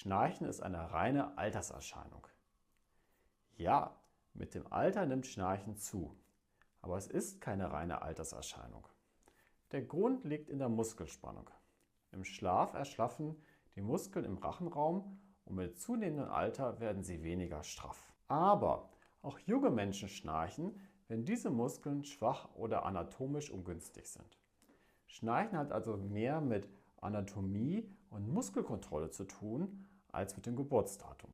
Schnarchen ist eine reine Alterserscheinung. Ja, mit dem Alter nimmt Schnarchen zu, aber es ist keine reine Alterserscheinung. Der Grund liegt in der Muskelspannung. Im Schlaf erschlaffen die Muskeln im Rachenraum und mit zunehmendem Alter werden sie weniger straff. Aber auch junge Menschen schnarchen, wenn diese Muskeln schwach oder anatomisch ungünstig sind. Schnarchen hat also mehr mit Anatomie und Muskelkontrolle zu tun als mit dem Geburtsdatum.